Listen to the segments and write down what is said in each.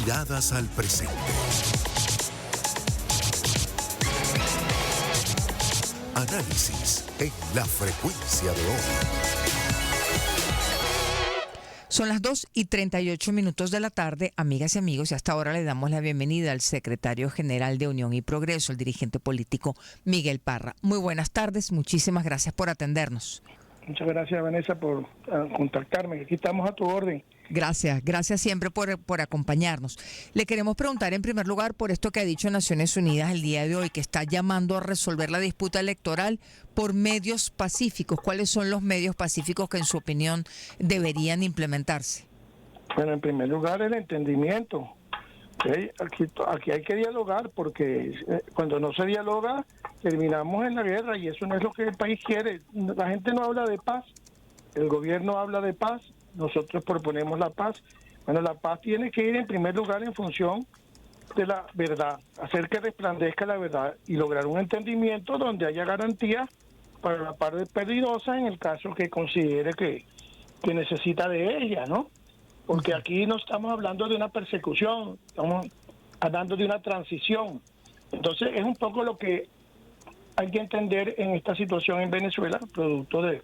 Miradas al presente. Análisis en la frecuencia de hoy. Son las 2:38 de la tarde, amigas y amigos, y hasta ahora le damos la bienvenida al secretario general de Unión y Progreso, el dirigente político Miguel Parra. Muy buenas tardes, muchísimas gracias por atendernos. Muchas gracias, Vanessa, por contactarme. Aquí estamos a tu orden. Gracias siempre por acompañarnos. Le queremos preguntar en primer lugar por esto que ha dicho Naciones Unidas el día de hoy, que está llamando a resolver la disputa electoral por medios pacíficos. ¿Cuáles son los medios pacíficos que en su opinión deberían implementarse? Bueno, en primer lugar, el entendimiento. ¿Okay? Aquí hay que dialogar porque cuando no se dialoga terminamos en la guerra y eso no es lo que el país quiere. La gente no habla de paz, el gobierno habla de paz. Nosotros proponemos la paz. Bueno, la paz tiene que ir en primer lugar en función de la verdad, hacer que resplandezca la verdad y lograr un entendimiento donde haya garantías para la parte peligrosa en el caso que considere que necesita de ella, ¿no? Porque aquí no estamos hablando de una persecución, estamos hablando de una transición. Entonces es un poco lo que hay que entender en esta situación en Venezuela, producto de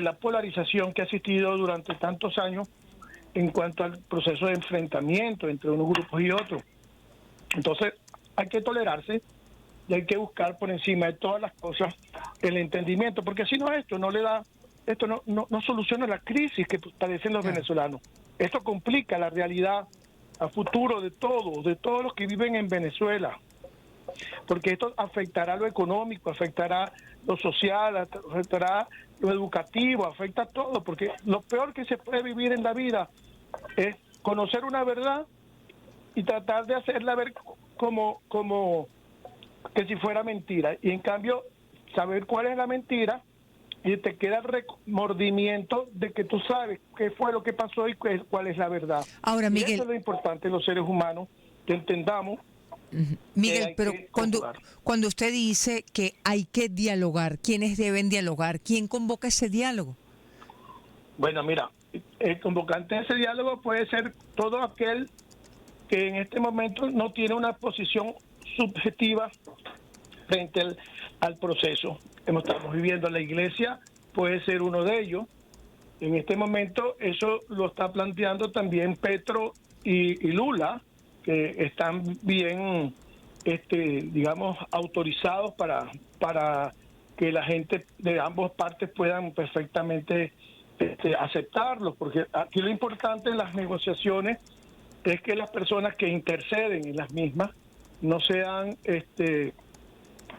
la polarización que ha existido durante tantos años en cuanto al proceso de enfrentamiento entre unos grupos y otros. Entonces hay que tolerarse y hay que buscar por encima de todas las cosas el entendimiento, porque si no esto no soluciona la crisis que padecen los venezolanos. Esto complica la realidad a futuro de todos los que viven en Venezuela, porque esto afectará lo económico, afectará lo social, afectará lo educativo, afecta todo, porque lo peor que se puede vivir en la vida es conocer una verdad y tratar de hacerla ver como que si fuera mentira, y en cambio saber cuál es la mentira y te queda el remordimiento de que tú sabes qué fue lo que pasó y cuál es la verdad. Ahora, Miguel, y eso es lo importante los seres humanos, que entendamos. Miguel, pero cuando usted dice que hay que dialogar, ¿quiénes deben dialogar? ¿Quién convoca ese diálogo? Bueno, mira, el convocante de ese diálogo puede ser todo aquel que en este momento no tiene una posición subjetiva frente al proceso. Estamos viviendo, la iglesia puede ser uno de ellos. En este momento eso lo está planteando también Petro y Lula, que están bien, digamos, autorizados para que la gente de ambas partes puedan perfectamente aceptarlos, porque aquí lo importante en las negociaciones es que las personas que interceden en las mismas no sean,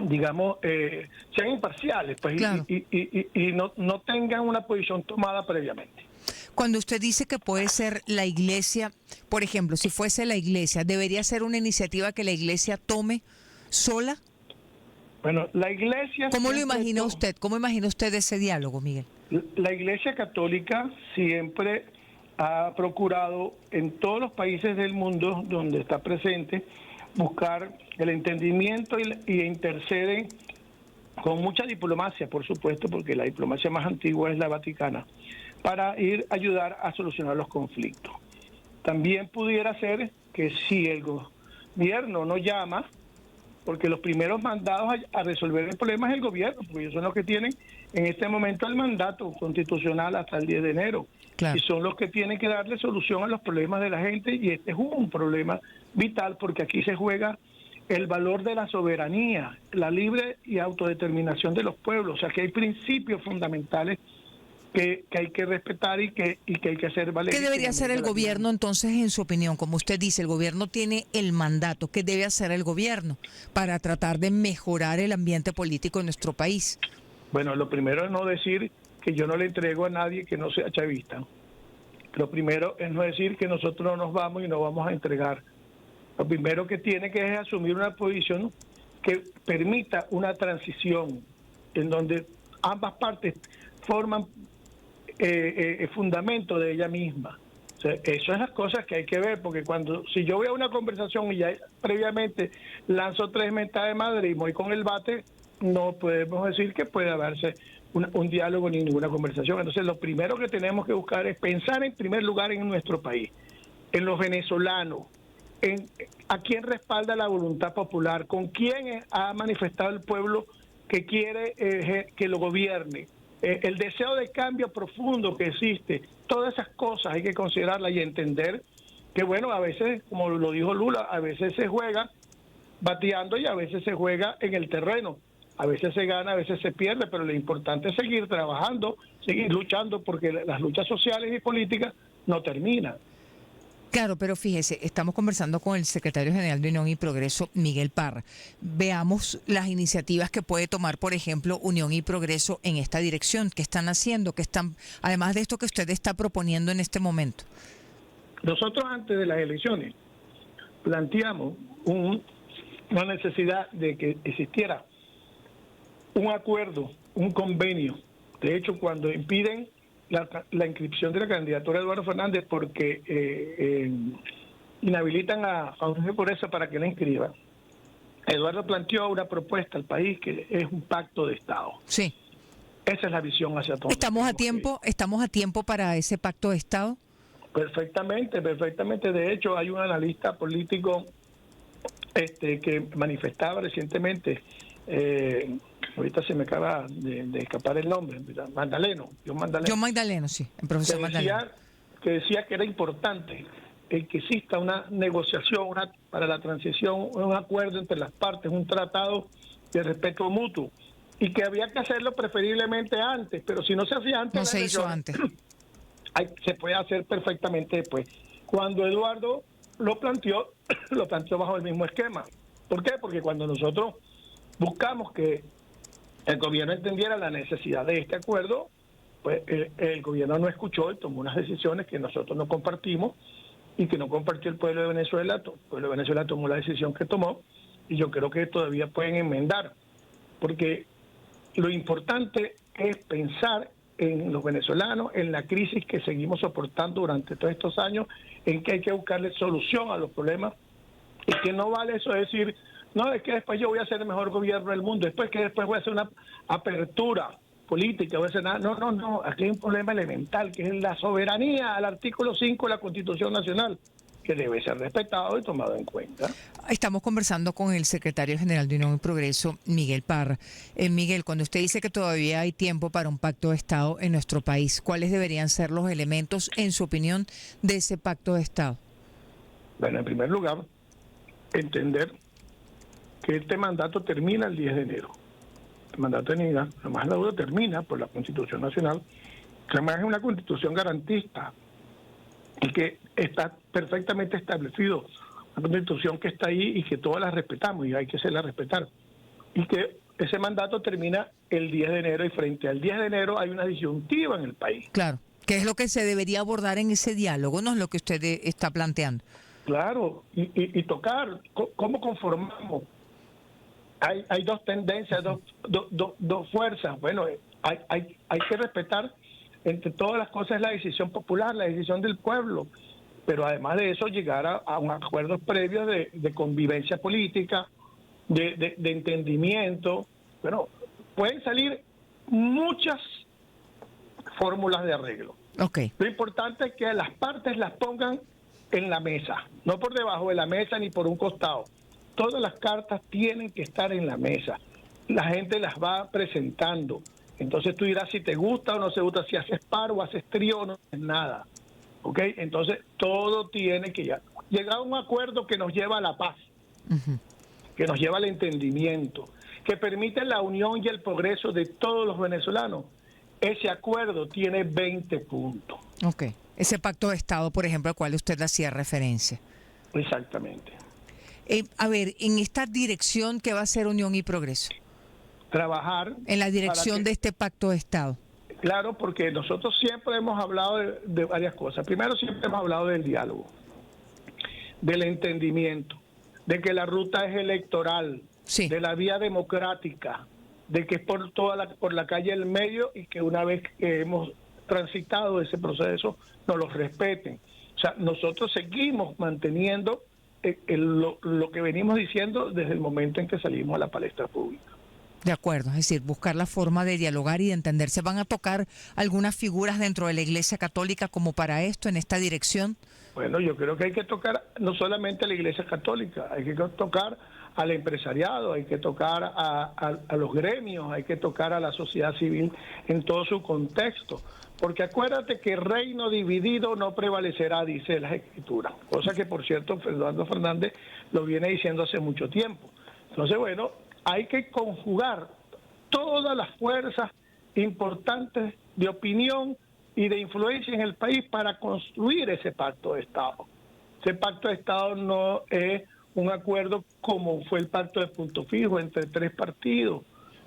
digamos, sean imparciales, pues, claro. y no tengan una posición tomada previamente. Cuando usted dice que puede ser la iglesia, por ejemplo, si fuese la iglesia, ¿debería ser una iniciativa que la iglesia tome sola? Bueno, la iglesia... ¿Cómo lo imagina usted? ¿Cómo imagina usted ese diálogo, Miguel? La Iglesia Católica siempre ha procurado en todos los países del mundo donde está presente buscar el entendimiento y interceden con mucha diplomacia, por supuesto, porque la diplomacia más antigua es la vaticana, para ir a ayudar a solucionar los conflictos. También pudiera ser que si el gobierno no llama, porque los primeros mandados a resolver el problema es el gobierno, porque ellos son los que tienen en este momento el mandato constitucional hasta el 10 de enero. Claro. Y son los que tienen que darle solución a los problemas de la gente, y este es un problema vital porque aquí se juega el valor de la soberanía, la libre y autodeterminación de los pueblos. O sea que hay principios fundamentales que hay que respetar y que hay que hacer valer. ¿Qué debería hacer el gobierno entonces, en su opinión? Como usted dice, el gobierno tiene el mandato. ¿Qué debe hacer el gobierno para tratar de mejorar el ambiente político en nuestro país? Bueno, lo primero es no decir que yo no le entrego a nadie que no sea chavista. Lo primero es no decir que nosotros no nos vamos y no vamos a entregar. Lo primero que tiene que es asumir una posición que permita una transición en donde ambas partes forman fundamento de ella misma. O sea, eso es las cosas que hay que ver, porque si yo voy a una conversación y ya previamente lanzo 3 mentadas de madre y voy con el bate, no podemos decir que puede haberse un diálogo ni ninguna conversación. Entonces lo primero que tenemos que buscar es pensar en primer lugar en nuestro país, en los venezolanos, a quién respalda la voluntad popular, con quién ha manifestado el pueblo que quiere que lo gobierne, el deseo de cambio profundo que existe. Todas esas cosas hay que considerarlas y entender que, bueno, a veces, como lo dijo Lula, a veces se juega bateando y a veces se juega en el terreno. A veces se gana, a veces se pierde, pero lo importante es seguir trabajando, seguir luchando, porque las luchas sociales y políticas no terminan. Claro, pero fíjese, estamos conversando con el secretario general de Unión y Progreso, Miguel Parra. Veamos las iniciativas que puede tomar, por ejemplo, Unión y Progreso en esta dirección. ¿Qué están haciendo? ¿Qué están, además de esto que usted está proponiendo en este momento? Nosotros antes de las elecciones planteamos una necesidad de que existiera un acuerdo, un convenio. De hecho, cuando impiden la inscripción de la candidatura de Eduardo Fernández porque inhabilitan a Jorge Pureza para que la inscriba, Eduardo planteó una propuesta al país que es un pacto de Estado. Sí. Esa es la visión hacia todos. ¿Estamos a tiempo para ese pacto de Estado? Perfectamente. De hecho, hay un analista político que manifestaba recientemente, ahorita se me acaba de escapar el nombre, Magdaleno. John Magdaleno, sí, el profesor Magdaleno. Que decía que era importante el que exista una negociación para la transición, un acuerdo entre las partes, un tratado de respeto mutuo, y que había que hacerlo preferiblemente antes, pero si no se hacía antes... No se hizo antes. Se puede hacer perfectamente después. Cuando Eduardo lo planteó bajo el mismo esquema. ¿Por qué? Porque cuando nosotros buscamos que el gobierno entendiera la necesidad de este acuerdo, pues el gobierno no escuchó y tomó unas decisiones que nosotros no compartimos y que no compartió el pueblo de Venezuela. El pueblo de Venezuela tomó la decisión que tomó y yo creo que todavía pueden enmendar, porque lo importante es pensar en los venezolanos, en la crisis que seguimos soportando durante todos estos años, en que hay que buscarle solución a los problemas y que no vale eso de decir, no, es que después yo voy a ser el mejor gobierno del mundo, después voy a hacer una apertura política, voy a hacer nada. No, aquí hay un problema elemental que es la soberanía al artículo 5 de la Constitución Nacional, que debe ser respetado y tomado en cuenta. Estamos conversando con el secretario general de Unión y Progreso, Miguel Parra. Miguel, cuando usted dice que todavía hay tiempo para un pacto de Estado en nuestro país, ¿cuáles deberían ser los elementos, en su opinión, de ese pacto de Estado? Bueno, en primer lugar, entender que este mandato termina el 10 de enero. El mandato de Niña, además la duda termina por la Constitución Nacional, que además es una constitución garantista y que está perfectamente establecido, una constitución que está ahí y que todas la respetamos y hay que hacerla respetar. Y que ese mandato termina el 10 de enero y frente al 10 de enero hay una disyuntiva en el país. Claro, ¿qué es lo que se debería abordar en ese diálogo? No es lo que usted está planteando. Claro, y tocar cómo conformamos. Hay dos tendencias, dos fuerzas. Bueno, hay que respetar entre todas las cosas la decisión popular, la decisión del pueblo, pero además de eso llegar a un acuerdo previo de convivencia política, de entendimiento. Bueno, pueden salir muchas fórmulas de arreglo. Okay. Lo importante es que las partes las pongan en la mesa, no por debajo de la mesa ni por un costado. Todas las cartas tienen que estar en la mesa. La gente las va presentando. Entonces tú dirás si te gusta o no te gusta, si haces par o haces trío o no haces nada. ¿Ok? Entonces todo tiene que llegar a un acuerdo que nos lleva a la paz, que nos lleva al entendimiento, que permite la unión y el progreso de todos los venezolanos. Ese acuerdo tiene 20 puntos. Ok. Ese pacto de Estado, por ejemplo, al cual usted hacía referencia. Exactamente. A ver, en esta dirección, ¿qué va a ser Unión y Progreso? Trabajar en la dirección de este pacto de Estado. Claro, porque nosotros siempre hemos hablado de varias cosas. Primero, siempre hemos hablado del diálogo, del entendimiento, de que la ruta es electoral, sí, de la vía democrática, de que es por la calle del medio y que una vez que hemos transitado ese proceso nos los respeten. O sea, nosotros seguimos manteniendo lo que venimos diciendo desde el momento en que salimos a la palestra pública. De acuerdo, es decir, buscar la forma de dialogar y de entenderse. ¿Van a tocar algunas figuras dentro de la Iglesia Católica como para esto, en esta dirección? Bueno, yo creo que hay que tocar no solamente a la Iglesia Católica, hay que tocar al empresariado, hay que tocar a los gremios, hay que tocar a la sociedad civil en todo su contexto. Porque acuérdate que reino dividido no prevalecerá, dice las Escrituras. Cosa que, por cierto, Eduardo Fernández lo viene diciendo hace mucho tiempo. Entonces, bueno, hay que conjugar todas las fuerzas importantes de opinión y de influencia en el país para construir ese pacto de Estado. Ese pacto de Estado no es un acuerdo como fue el pacto de Punto Fijo entre 3 partidos,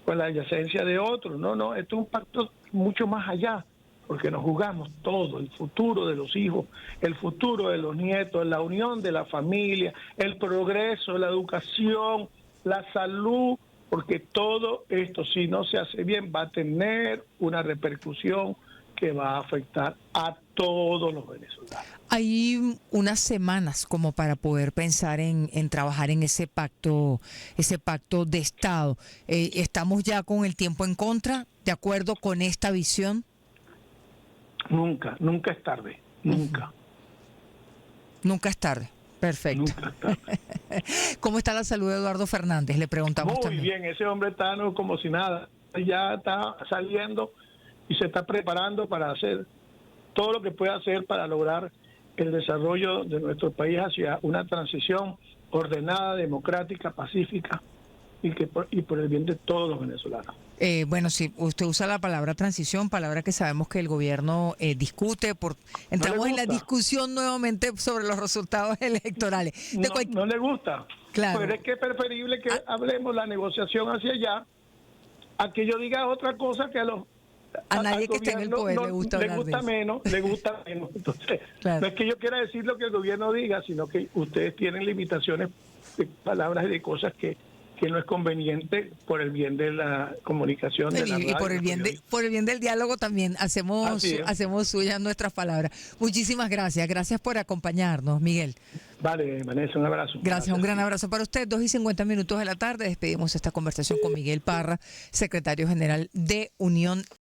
con la adyacencia de otros. No, esto es un pacto mucho más allá, porque nos jugamos todo, el futuro de los hijos, el futuro de los nietos, la unión de la familia, el progreso, la educación, la salud, porque todo esto, si no se hace bien, va a tener una repercusión que va a afectar a todos los venezolanos. Hay unas semanas como para poder pensar en trabajar en ese pacto de Estado. ¿Estamos ya con el tiempo en contra, de acuerdo con esta visión? Nunca es tarde, nunca. Nunca es tarde. Perfecto. Nunca es tarde. ¿Cómo está la salud de Eduardo Fernández? Le preguntamos Muy también. bien, ese hombre está como si nada, ya está saliendo y se está preparando para hacer todo lo que puede hacer para lograr el desarrollo de nuestro país hacia una transición ordenada, democrática, pacífica y por el bien de todos los venezolanos. Bueno, sí, usted usa la palabra transición, palabra que sabemos que el gobierno discute. Entramos en la discusión nuevamente sobre los resultados electorales. No le gusta. Claro. Pero es que es preferible que hablemos la negociación hacia allá a que yo diga otra cosa que a nadie que esté en el poder le gusta menos. Entonces, claro. No es que yo quiera decir lo que el gobierno diga, sino que ustedes tienen limitaciones de palabras y de cosas que no es conveniente por el bien de la comunicación de la radio, y por el bien del diálogo también hacemos suyas nuestras palabras. Muchísimas gracias por acompañarnos, Miguel. Vale, Vanessa, un abrazo. Gracias, un gran abrazo para usted. 2:50 de la tarde despedimos esta conversación con Miguel Parra, secretario general de Unión